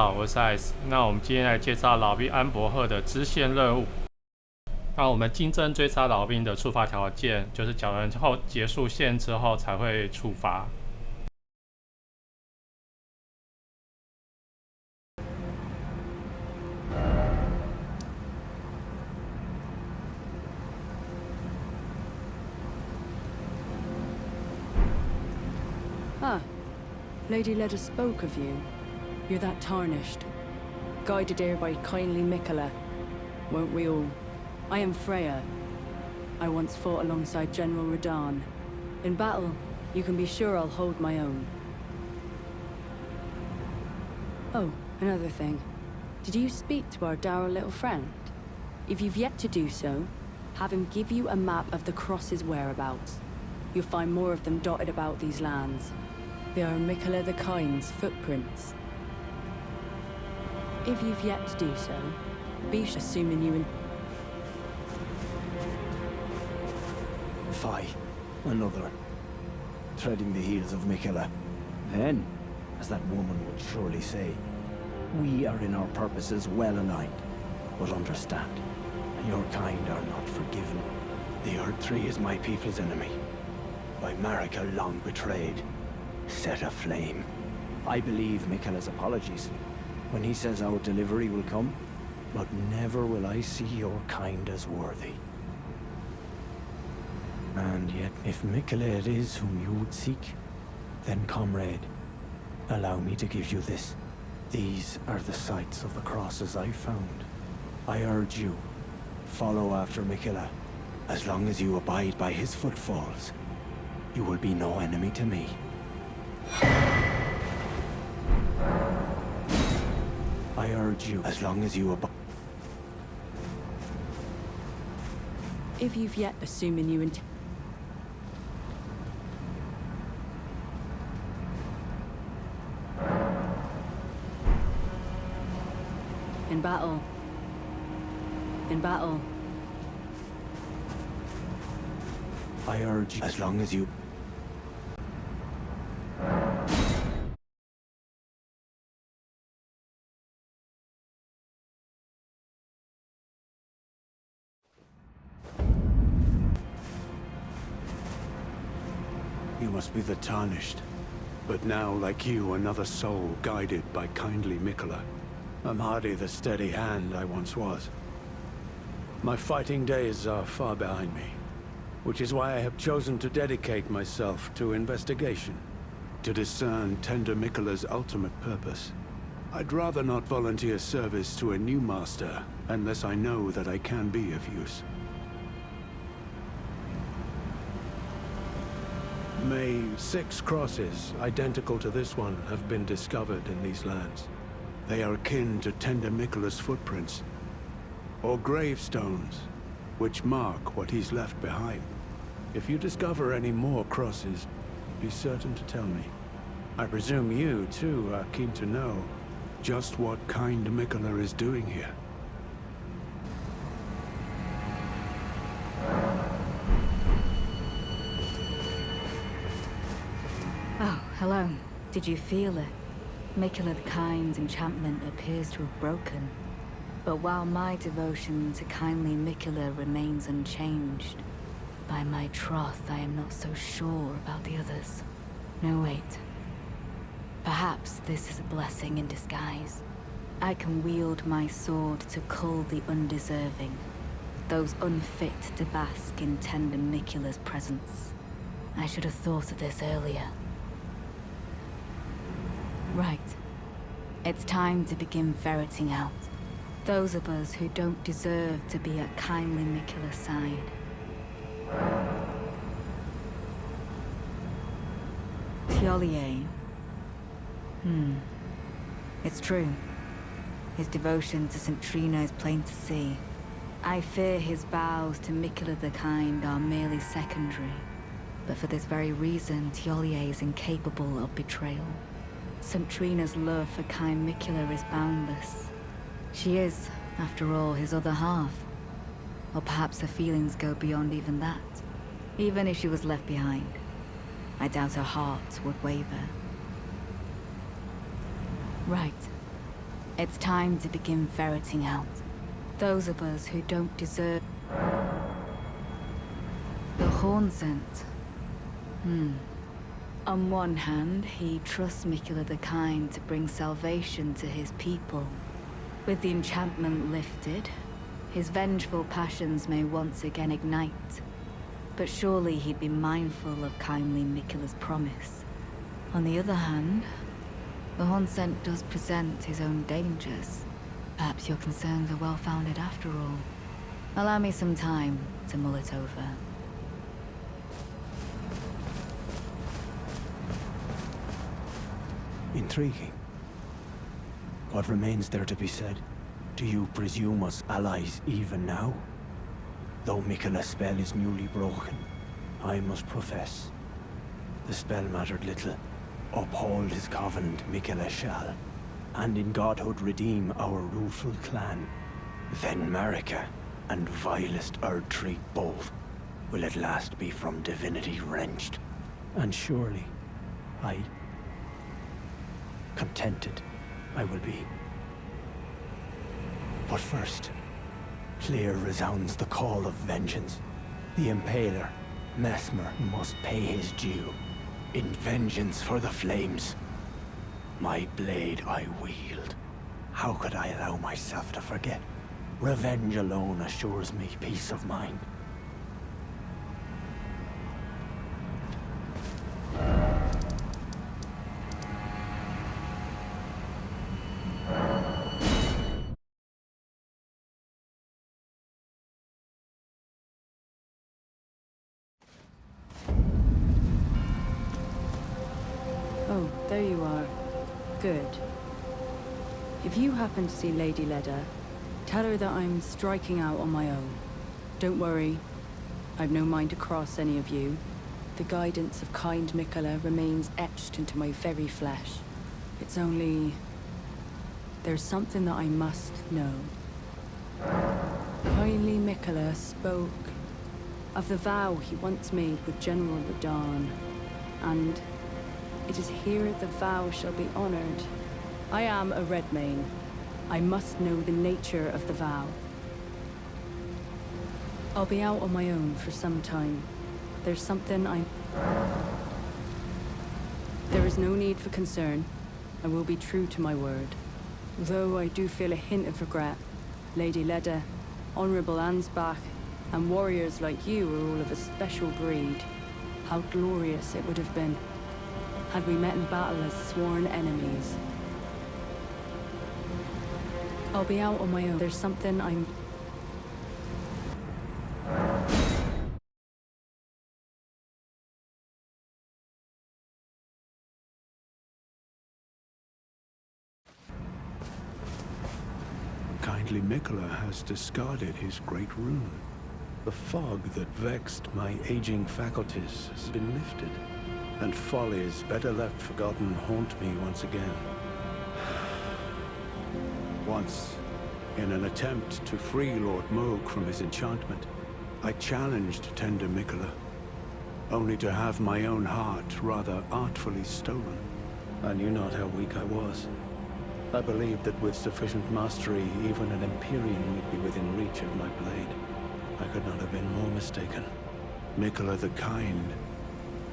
好，我是 ice。那我们今天来介绍老兵安伯赫的支线任务。那我们金针追杀老兵的触发条件就是角人后结束线之后才会触发。Lady Leda spoke of you. You're that tarnished. Guided here by kindly Mikola. Won't we all? I am Freya. I once fought alongside General Radahn. In battle, you can be sure I'll hold my own. Oh, another thing. Did you speak to our dour little friend? If you've yet to do so, have him give you a map of the Cross's whereabouts. You'll find more of them dotted about these lands. They are Mikola the Kind's footprints. If you've yet to do so, be assuming you Fie, another. Treading the heels of Mikola. Then, as that woman would surely say, we are in our purposes well aligned. But understand, your kind are not forgiven. The Erdtree is my people's enemy. By Marika long betrayed. Set aflame. I believe Mikola's apologies when he says our delivery will come, but never will I see your kind as worthy. And yet, if Mikola it is whom you would seek, then comrade, allow me to give you this. These are the sites of the crosses I found. I urge you, follow after Mikola. As long as you abide by his footfalls, you will be no enemy to me. I urge you, as long as you abide. If you've yet assuming you In battle. In battle. I urge you, as long as you. You must be the Tarnished. But now, like you, another soul guided by kindly Mikola. I'm hardly the steady hand I once was. My fighting days are far behind me, which is why I have chosen to dedicate myself to investigation, to discern tender Mikola's ultimate purpose. I'd rather not volunteer service to a new master unless I know that I can be of use. May 6 crosses, identical to this one, have been discovered in these lands. They are akin to tender Mikola's footprints, or gravestones, which mark what he's left behind. If you discover any more crosses, be certain to tell me. I presume you, too, are keen to know just what kind Mikola is doing here. Oh, hello. Did you feel it? Mikola the Kind's enchantment appears to have broken. But while my devotion to kindly Mikola remains unchanged, by my troth I am not so sure about the others. No, wait. Perhaps this is a blessing in disguise. I can wield my sword to cull the undeserving, those unfit to bask in tender Mikola's presence. I should have thought of this earlier. Right. It's time to begin ferreting out those of us who don't deserve to be at kindly Mikola's side. Thiolier. It's true. His devotion to St. Trina is plain to see. I fear his vows to Mikola the Kind are merely secondary. But for this very reason, Thiolier is incapable of betrayal. St. Trina's love for kind Mikola is boundless. She is, after all, his other half. Or perhaps her feelings go beyond even that. Even if she was left behind, I doubt her heart would waver. Right. It's time to begin ferreting out those of us who don't deserve the horn scent. On one hand, he trusts Mikula the Kind to bring salvation to his people. With the enchantment lifted, his vengeful passions may once again ignite. But surely he'd be mindful of kindly Mikula's promise. On the other hand, the horn scent does present his own dangers. Perhaps your concerns are well-founded after all. Allow me some time to mull it over. Intriguing. What remains there to be said? Do you presume us allies even now? Though Mikula's spell is newly broken, I must profess, the spell mattered little. Uphold his covenant, Mikula shall, and in godhood redeem our rueful clan. Then Marika and vilest Erdtree both will at last be from divinity wrenched. And surely, contented I will be. But first, clear resounds the call of vengeance. The Impaler, Mesmer, must pay his due. In vengeance for the flames, my blade I wield. How could I allow myself to forget? Revenge alone assures me peace of mind. Oh, there you are. Good. If you happen to see Lady Leda, tell her that I'm striking out on my own. Don't worry. I've no mind to cross any of you. The guidance of kind Mikula remains etched into my very flesh. It's only... there's something that I must know. Kindly Mikula spoke of the vow he once made with General Radahn, and it is here the vow shall be honored. I am a Redmane. I must know the nature of the vow. I'll be out on my own for some time. There's something There is no need for concern. I will be true to my word. Though I do feel a hint of regret. Lady Leda, Honorable Ansbach, and warriors like you are all of a special breed. How glorious it would have been had we met in battle as sworn enemies. I'll be out on my own. There's something Kindly Mikula has discarded his great rune. The fog that vexed my aging faculties has been lifted, and follies better left forgotten haunt me once again. Once, in an attempt to free Lord Mohg from his enchantment, I challenged tender Mikula, only to have my own heart rather artfully stolen. I knew not how weak I was. I believed that with sufficient mastery, even an Empyrean would be within reach of my blade. I could not have been more mistaken. Mikula the Kind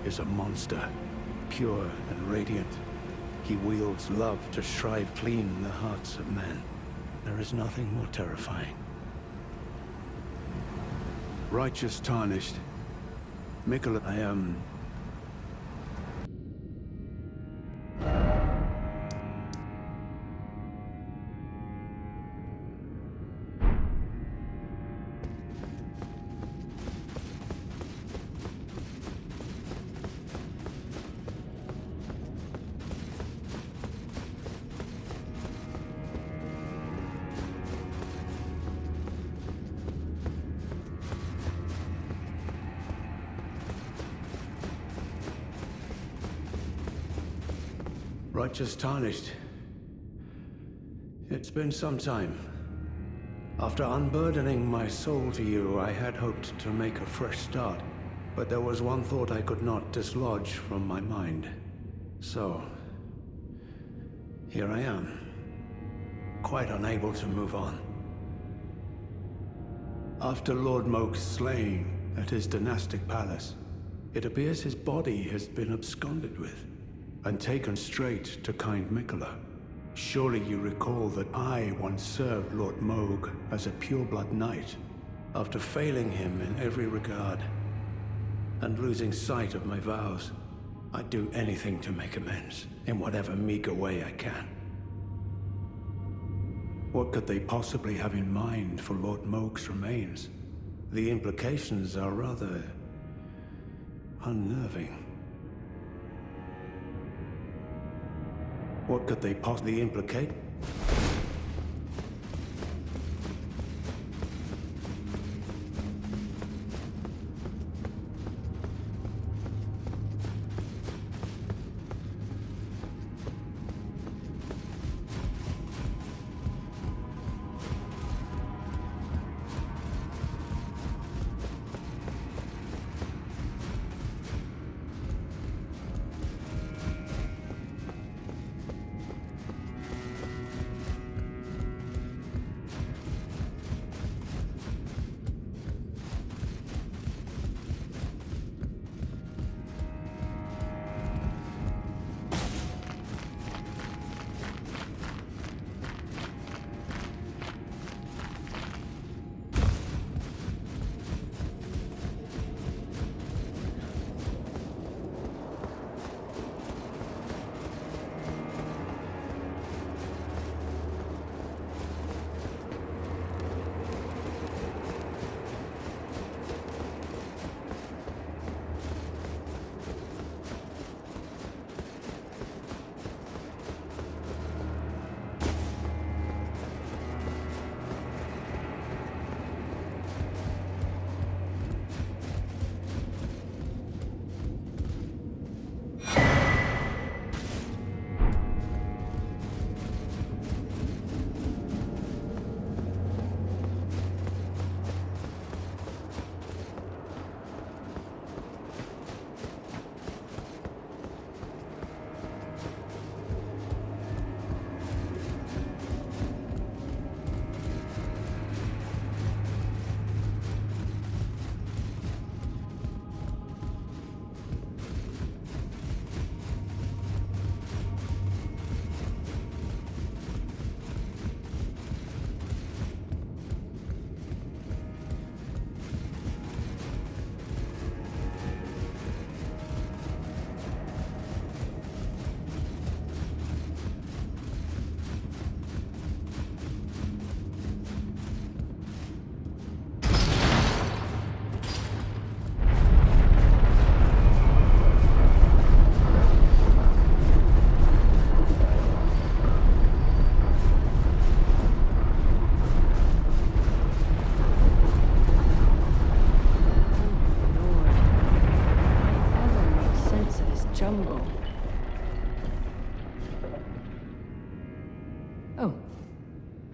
is a monster, pure and radiant. He wields love to shrive clean the hearts of men. There is nothing more terrifying. Righteous tarnished. Mikula, I am... Righteous tarnished. It's been some time. After unburdening my soul to you, I had hoped to make a fresh start, but there was one thought I could not dislodge from my mind. So, here I am. quite unable to move on. After Lord Moke's slaying at his dynastic palace, it appears his body has been absconded with and taken straight to kind Mikola. Surely you recall that I once served Lord Moog as a pureblood knight after failing him in every regard and losing sight of my vows. I'd do anything to make amends in whatever meager way I can. What could they possibly have in mind for Lord Moog's remains? The implications are rather unnerving. What could they possibly implicate?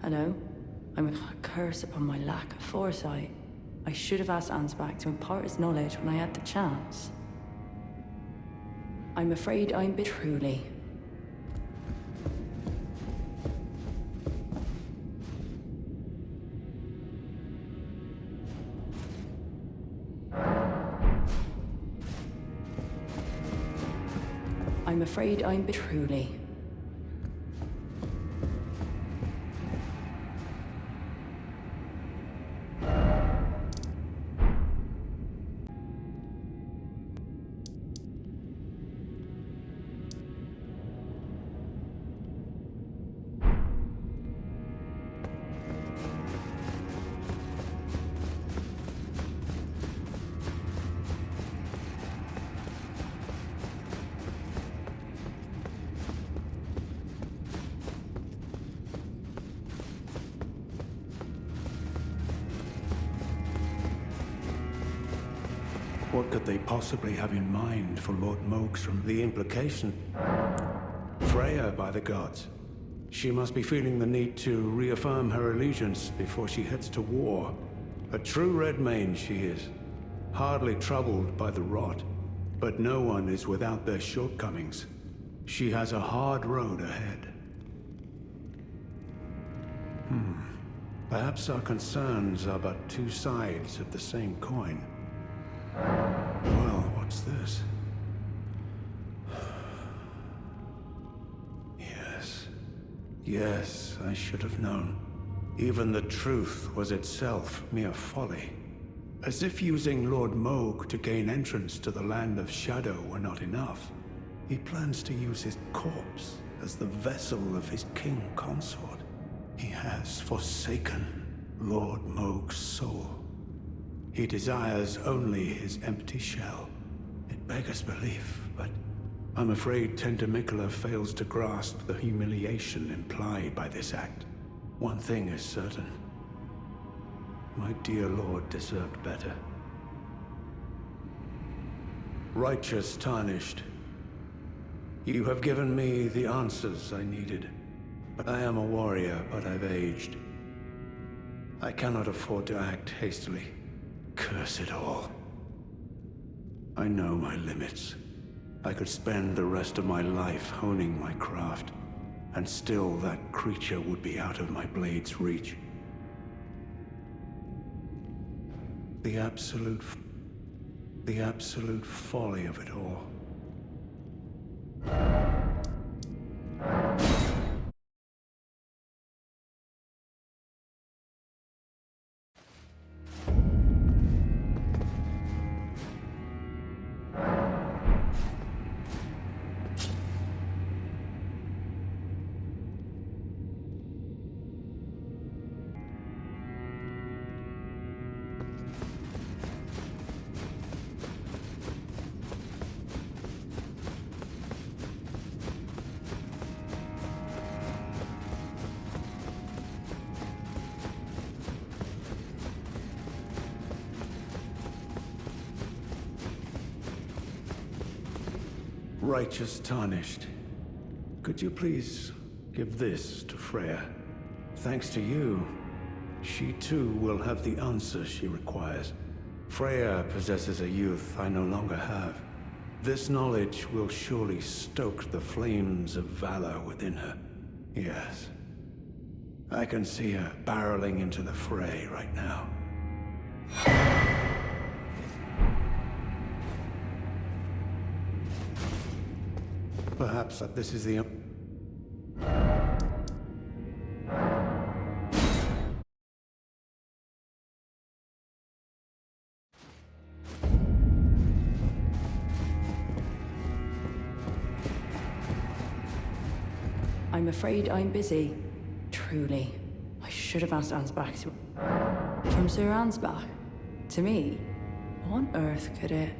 Hello. I'm a curse upon my lack of foresight. I should have asked Ansbach to impart his knowledge when I had the chance. I'm afraid I'm truly. I'm afraid I'm truly. What could they possibly have in mind for Lord Moog's from the implication? Freya, by the gods. She must be feeling the need to reaffirm her allegiance before she heads to war. A true Redmane she is, hardly troubled by the rot. But no one is without their shortcomings. She has a hard road ahead. Perhaps our concerns are but two sides of the same coin. Well, what's this? Yes, I should have known. Even the truth was itself mere folly. As if using Lord Moog to gain entrance to the Land of Shadow were not enough, he plans to use his corpse as the vessel of his king consort. He has forsaken Lord Moog's soul. He desires only his empty shell. It beggars belief, but I'm afraid Tender Mikola fails to grasp the humiliation implied by this act. One thing is certain. My dear lord deserved better. Righteous Tarnished, you have given me the answers I needed. I am a warrior, but I've aged. I cannot afford to act hastily. Curse it all. I know my limits. I could spend the rest of my life honing my craft, and still that creature would be out of my blade's reach. The absolute folly of it all. Righteous Tarnished, could you please give this to Freya? Thanks to you, she too will have the answer she requires. Freya possesses a youth I no longer have. This knowledge will surely stoke the flames of valor within her. Yes. I can see her barreling into the fray right now. Perhaps this is the... I'm afraid I'm busy. Truly. I should have asked Ansbach to... From Sir Ansbach? To me? What on earth could it...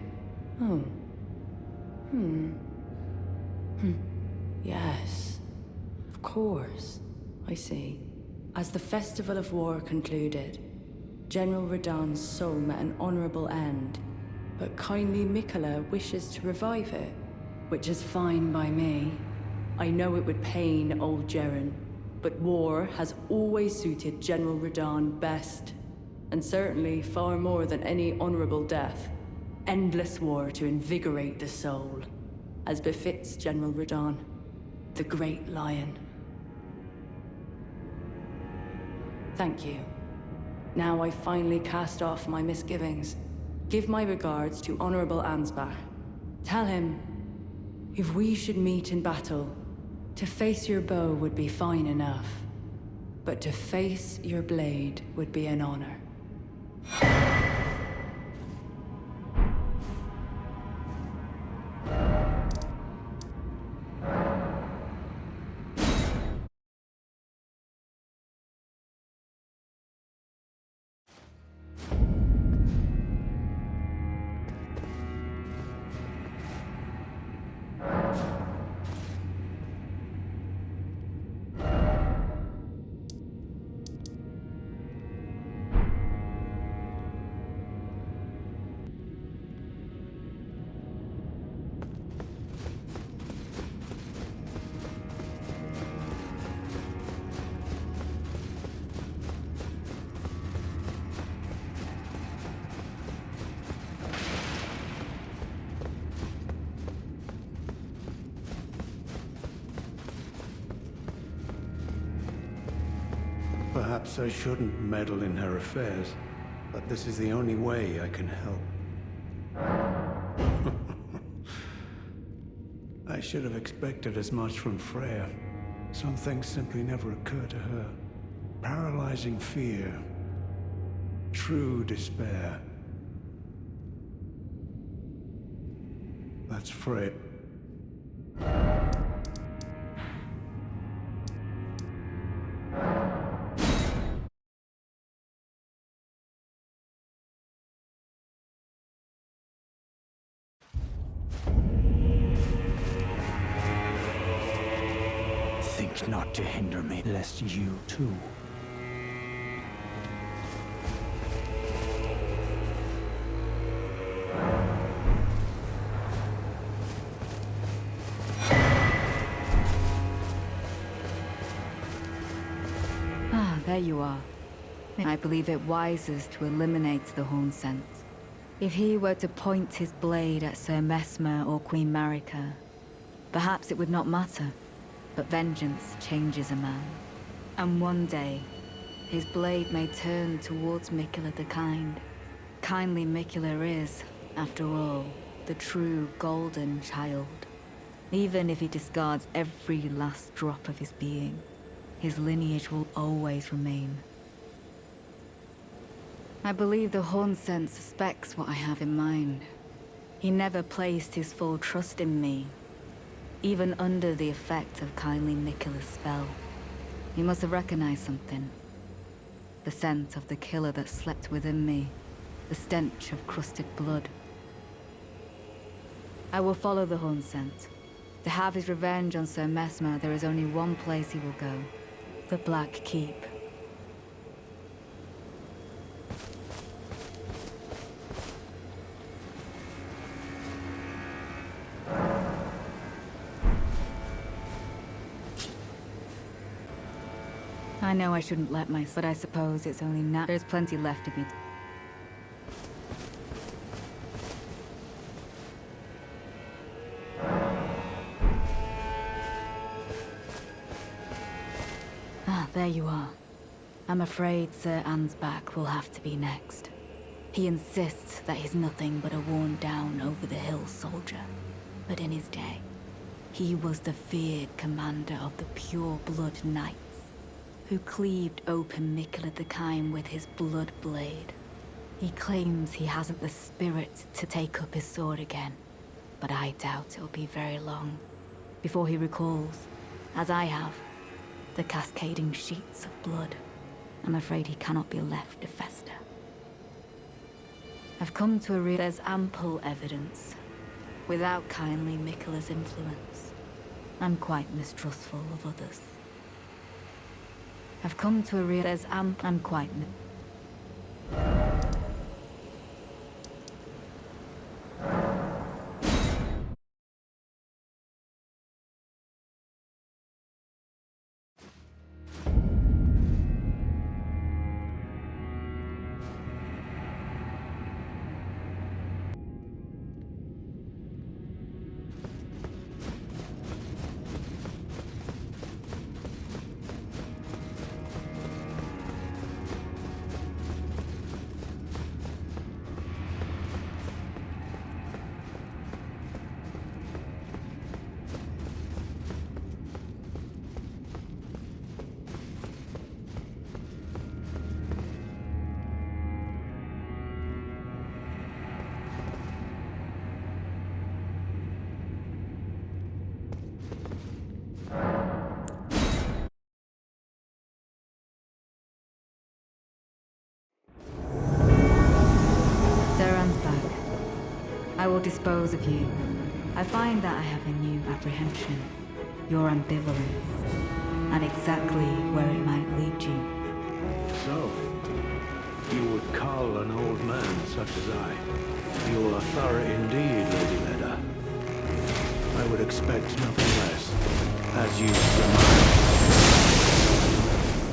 Yes. Of course. I see. As the Festival of War concluded, General Radahn's soul met an honorable end, but kindly Mikola wishes to revive it, which is fine by me. I know it would pain old Jeren, but war has always suited General Radahn best, and certainly far more than any honorable death. Endless war to invigorate the soul, as befits General Radahn, the Great Lion. Thank you. Now I finally cast off my misgivings. Give my regards to Honorable Ansbach. Tell him, if we should meet in battle, to face your bow would be fine enough, but to face your blade would be an honor. Perhaps I shouldn't meddle in her affairs, but this is the only way I can help. I should have expected as much from Freya. Some things simply never occur to her. Paralyzing fear. True despair. That's Freya. Think not to hinder me, lest you too. Ah, there you are. I believe it wisest to eliminate the horn scent. If he were to point his blade at Sir Mesmer or Queen Marika, perhaps it would not matter. But vengeance changes a man. And one day, his blade may turn towards Miquella the Kind. Kindly Miquella is, after all, the true golden child. Even if he discards every last drop of his being, his lineage will always remain. I believe the Hornsent suspects what I have in mind. He never placed his full trust in me, even under the effect of kindly Miquella's spell. He must have recognized something. The scent of the killer that slept within me. The stench of crusted blood. I will follow the horn scent. To have his revenge on Sir Mesmer, there is only one place he will go. The Black Keep. I know I shouldn't let myself, but I suppose it's only now. There's plenty left to be. Ah, there you are. I'm afraid Sir Ansbach will have to be next. He insists that he's nothing but a worn-down, over-the-hill soldier. But in his day, he was the feared commander of the pure-blood knights, who cleaved open Miquella the Kind with his blood blade. He claims he hasn't the spirit to take up his sword again, but I doubt it'll be very long before he recalls, as I have, the cascading sheets of blood. I'm afraid he cannot be left to fester. I've come to there's ample evidence. Without kindly Miquella's influence, I'm quite mistrustful of others. I've come to there's I'm quite I will dispose of you. I find that I have a new apprehension. Your ambivalence. And exactly where it might lead you. So, you would call an old man such as I your authority indeed, Lady Leda. I would expect nothing less, as you surmise,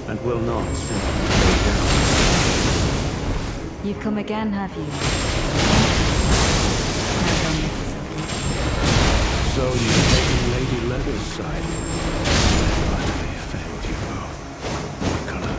and will not simply lay down. You've come again, have you? So you've taken Lady Leda's side. Finally found you both. Nicola,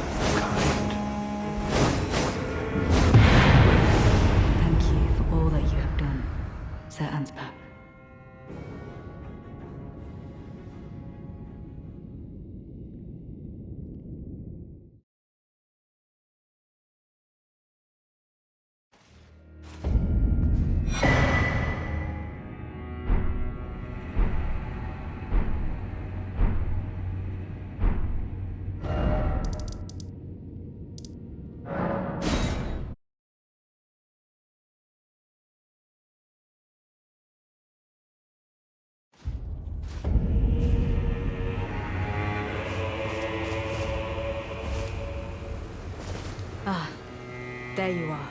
there you are.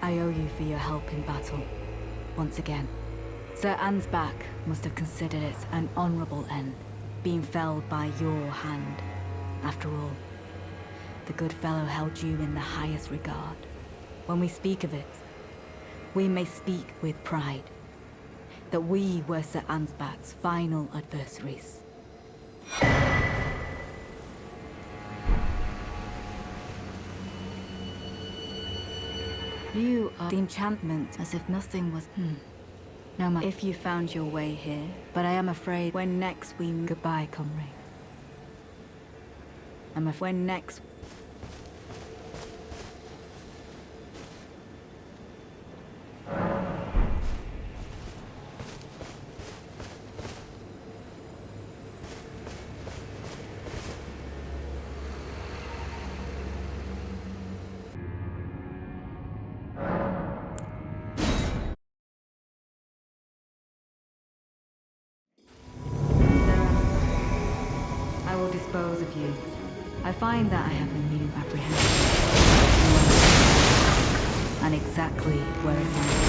I owe you for your help in battle. Once again. Sir Ansbach must have considered it an honorable end, being felled by your hand. After all, the good fellow held you in the highest regard. When we speak of it, we may speak with pride that we were Sir Ansbach's final adversaries. You are the enchantment as if nothing was... No matter if you found your way here, but I am afraid when next we... Goodbye, comrade. I'm afraid when next... I will dispose of you. I find that I have a new apprehension. And exactly where it might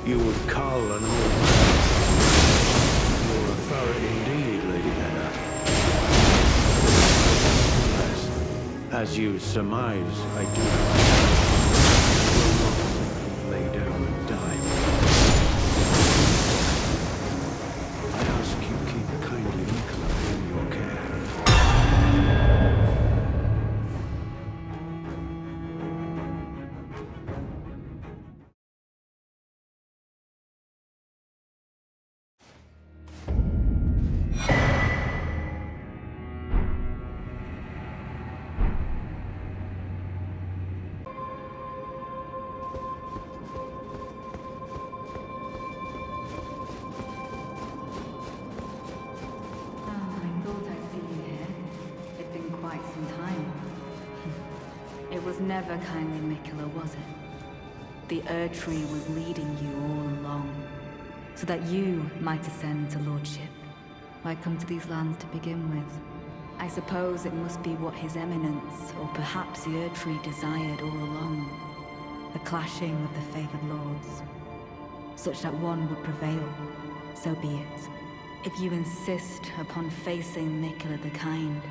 You would call an old man. Your authority indeed, Lady Lena. As you surmise, I do not lay down and die. I ask you keep kindly Nicola in your care. It was never kindly Miquella, was it? The Erdtree was leading you all along, so that you might ascend to lordship. Why come to these lands to begin with? I suppose it must be what His Eminence, or perhaps the Erdtree desired all along. The clashing of the favored lords, such that one would prevail. So be it. If you insist upon facing Miquella the Kind,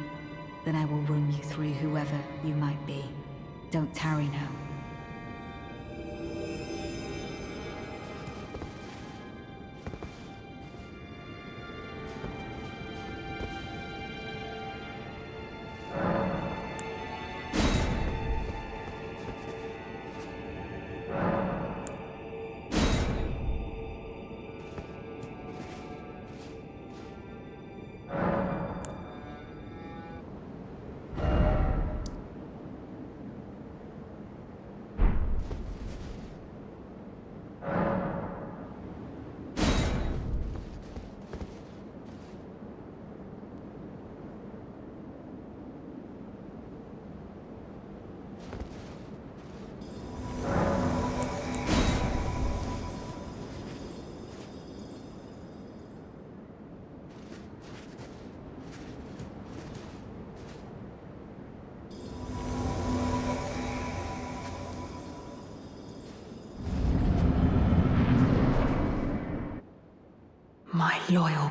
then I will run you through whoever you might be. Don't tarry now. My loyal